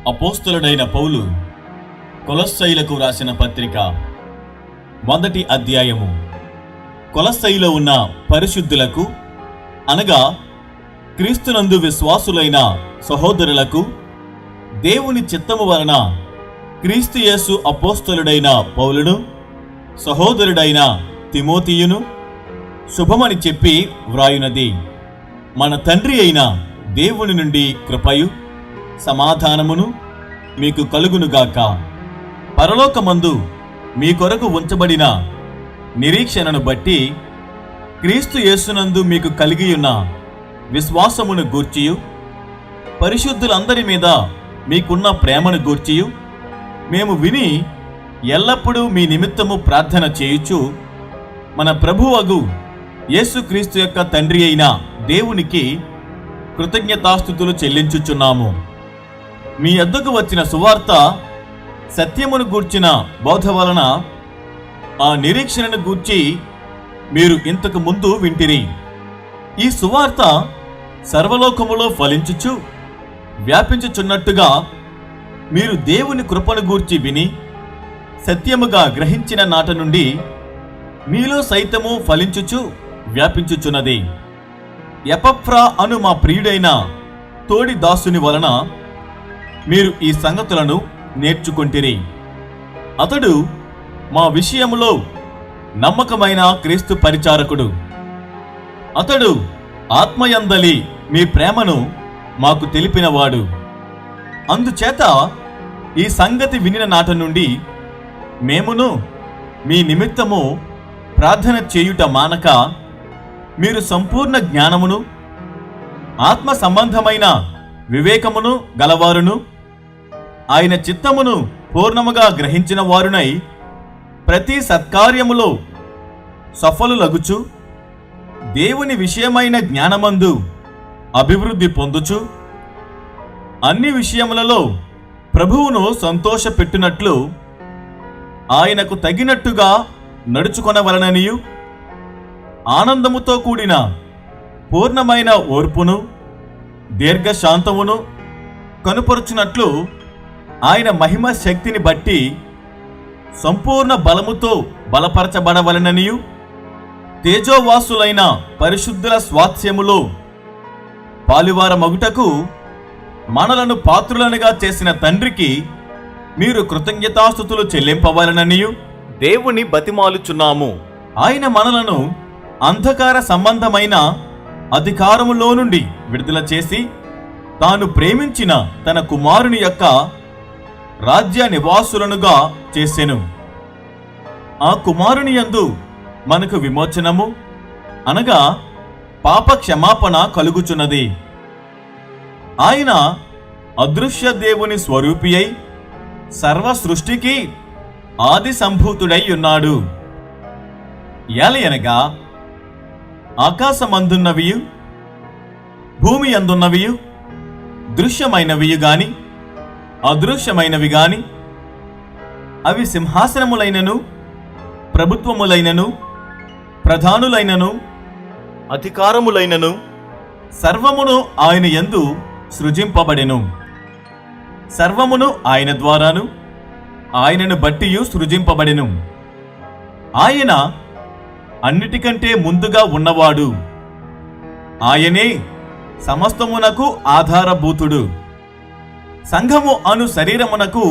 అపోస్తలుడైన పౌలు కొలస్సైలకు రాసిన పత్రిక 1వ అధ్యాయము. కొలస్సైలో ఉన్న పరిశుద్ధులకు అనగా క్రీస్తునందు విశ్వాసులైన సహోదరులకు దేవుని చిత్తము వలన క్రీస్తు యేసు అపోస్తలుడైన పౌలును సహోదరుడైన తిమోతియును శుభమని చెప్పి వ్రాయునది. మన తండ్రి అయిన దేవుని నుండి కృపయు సమాధానమును మీకు కలుగునుగాక. పరలోకమందు మీ కొరకు ఉంచబడిన నిరీక్షణను బట్టి క్రీస్తు యేసునందు మీకు కలిగియున్న విశ్వాసమును గూర్చియు పరిశుద్ధులందరి మీద మీకున్న ప్రేమను గూర్చియు మేము విని ఎల్లప్పుడూ మీ నిమిత్తము ప్రార్థన చేయుచు మన ప్రభువగు యేసుక్రీస్తు యొక్క తండ్రి అయిన దేవునికి కృతజ్ఞతాస్తుతులు చెల్లించుచున్నాము. మీ యొద్దకు వచ్చిన సువార్త సత్యమును గూర్చిన బోధ వలన ఆ నిరీక్షణను గూర్చి మీరు ఇంతకు ముందు వింటిరి. ఈ సువార్త సర్వలోకములో ఫలించుచు వ్యాపించుచున్నట్టుగా మీరు దేవుని కృపను గూర్చి విని సత్యముగా గ్రహించిన నాట నుండి మీలో సైతము ఫలించుచు వ్యాపించుచున్నది. ఎపఫ్రా అను మా ప్రియుడైన తోడి దాసుని వలన మీరు ఈ సంగతులను నేర్చుకొంటిరి. అతడు మా విషయములో నమ్మకమైన క్రీస్తు పరిచారకుడు. అతడు ఆత్మయందలి మీ ప్రేమను మాకు తెలిపినవాడు. అందుచేత ఈ సంగతి వినిన నాట నుండి మేమును మీ నిమిత్తము ప్రార్థన చేయుట మానక మీరు సంపూర్ణ జ్ఞానమును ఆత్మ సంబంధమైన వివేకమును గలవారును ఆయన చిత్తమును పూర్ణముగా గ్రహించిన వారునై ప్రతి సత్కార్యములో సఫలులగుచు దేవుని విషయమైన జ్ఞానమందు అభివృద్ధి పొందుచు అన్ని విషయములలో ప్రభువును సంతోషపెట్టునట్లు ఆయనకు తగినట్టుగా నడుచుకొనవలననియు ఆనందముతో కూడిన పూర్ణమైన ఓర్పును దీర్ఘశాంతమును కనుపరుచునట్లు ఆయన మహిమ శక్తిని బట్టి సంపూర్ణ బలముతో బలపరచబడవలననియు తేజోవాసులైన పరిశుద్ధుల స్వాస్థ్యములో పాలువారమగుటకు మనలను పాత్రులనుగా చేసిన తండ్రికి మీరు కృతజ్ఞతాస్తుతులు చెల్లింపవలననియు దేవుని బతిమాలుచున్నాము. ఆయన మనలను అంధకార సంబంధమైన అధికారములో నుండి విడుదల చేసి తాను ప్రేమించిన తన కుమారుని యొక్క రాజ్య నివాసులనుగా చేసెను. ఆ కుమారుని యందు మనకు విమోచనము అనగా పాప క్షమాపణ కలుగుచున్నది. ఆయన అదృశ్య దేవుని స్వరూపి అయి సర్వ సృష్టికి ఆది సంభూతుడై ఉన్నాడు. ఏలయనగా ఆకాశమందున్నవియు భూమి అందున్నవియు దృశ్యమైనవియు గాని అదృశ్యమైనవి గాని అవి సింహాసనములైనను ప్రభుత్వములైనను ప్రధానులైనను అధికారములైనను సర్వమును ఆయన యందు సృజింపబడెను. సర్వమును ఆయన ద్వారాను ఆయనను బట్టియు సృజింపబడెను. ఆయన అన్నిటికంటే ముందుగా ఉన్నవాడు. ఆయనే సమస్తమునకు ఆధారభూతుడు. సంఘము అను శరీరమునకు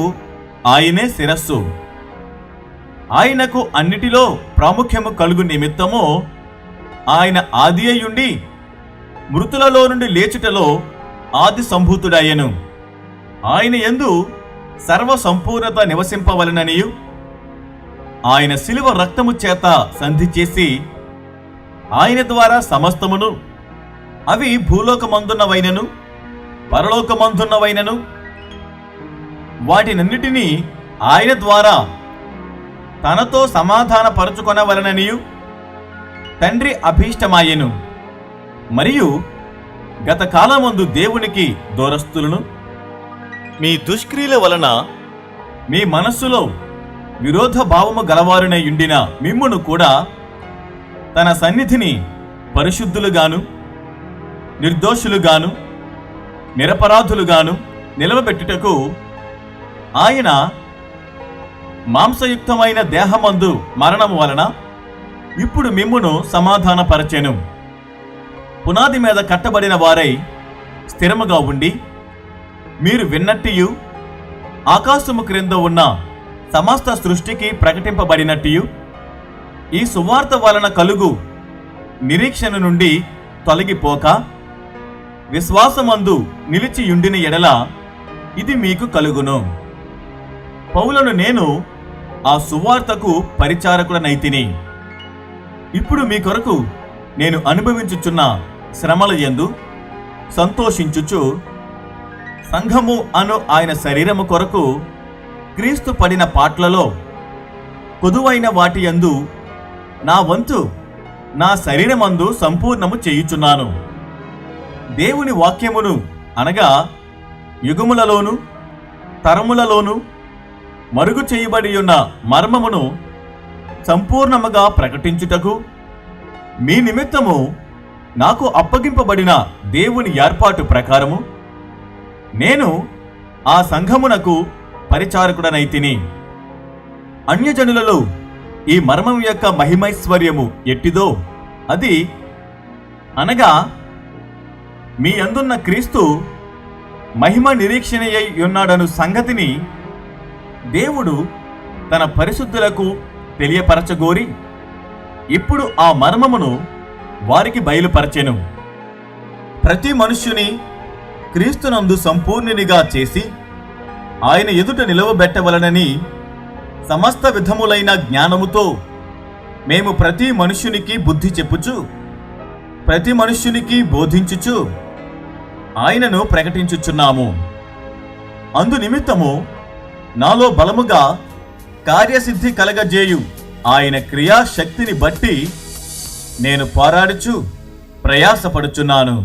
ఆయనే శిరస్సు. ఆయనకు అన్నిటిలో ప్రాముఖ్యము కలుగు నిమిత్తము ఆయన ఆది అయ్యుండి మృతులలో నుండి లేచుటలో ఆది సంభూతుడయ్యను. ఆయన యందు సర్వ సంపూర్ణత నివసింపవలననియు ఆయన శిలువ రక్తము చేత సంధి చేసి ఆయన ద్వారా సమస్తమును అవి భూలోకమందున్నవైనను పరలోకమందున్నవైనను వాటినన్నిటినీ ఆయన ద్వారా తనతో సమాధానపరచుకొనవలననియు తండ్రి అభీష్టమాయెను. మరియు గత కాలమందు దేవునికి దూరస్తులను మీ దుష్క్రియల వలన మీ మనస్సులో విరోధ భావము గలవారునై ఉండిన మిమ్మును కూడా తన సన్నిధిని పరిశుద్ధులుగాను నిర్దోషులుగాను నిరపరాధులుగాను నిలవబెట్టుటకు ఆయన మాంసయుక్తమైన దేహమందు మరణము వలన ఇప్పుడు మిమ్మును సమాధానపరచెను. పునాది మీద కట్టబడిన వారై స్థిరముగా ఉండి మీరు విన్నట్టియు ఆకాశము క్రింద ఉన్న సమస్త సృష్టికి ప్రకటింపబడినట్టియు ఈ సువార్త వలన కలుగు నిరీక్షణ నుండి తొలగిపోక విశ్వాసమందు నిలిచియుండిన ఎడల ఇది మీకు కలుగును. పౌలను నేను ఆ సువార్తకు పరిచారకుడనైతిని. ఇప్పుడు మీ కొరకు నేను అనుభవించుచున్న శ్రమల యందు సంతోషించుచు సంఘము అను ఆయన శరీరము కొరకు క్రీస్తు పడిన పాట్లలో కొదువైన వాటి యందు నా వంతు నా శరీరమందు సంపూర్ణము చేయుచున్నాను. దేవుని వాక్యమును అనగా యుగములలోను తరములలోను మరుగు చేయబడి ఉన్న మర్మమును సంపూర్ణముగా ప్రకటించుటకు మీ నిమిత్తము నాకు అప్పగింపబడిన దేవుని ఏర్పాటు ప్రకారము నేను ఆ సంఘమునకు పరిచారకుడనైతిని. అన్యజనులలో ఈ మర్మం యొక్క మహిమైశ్వర్యము ఎట్టిదో అది అనగా మీ అందున్న క్రీస్తు మహిమ నిరీక్షణయై ఉన్నాడను సంగతిని దేవుడు తన పరిశుద్ధులకు తెలియపరచగోరి ఇప్పుడు ఆ మర్మమును వారికి బయలుపరచెను. ప్రతి మనుష్యుని క్రీస్తునందు సంపూర్ణునిగా చేసి ఆయన ఎదుట నిలవబెట్టవలనని సమస్త విధములైన జ్ఞానముతో మేము ప్రతి మనుష్యునికి బుద్ధి చెప్పుచు ప్రతి మనుష్యునికి బోధించుచు ఆయనను ప్రకటించుచున్నాము. అందు నిమిత్తము నాలో బలముగా కార్యసిద్ధి కలగజేయు ఆయన క్రియాశక్తిని బట్టి నేను పోరాడుచు ప్రయాసపడుచున్నాను.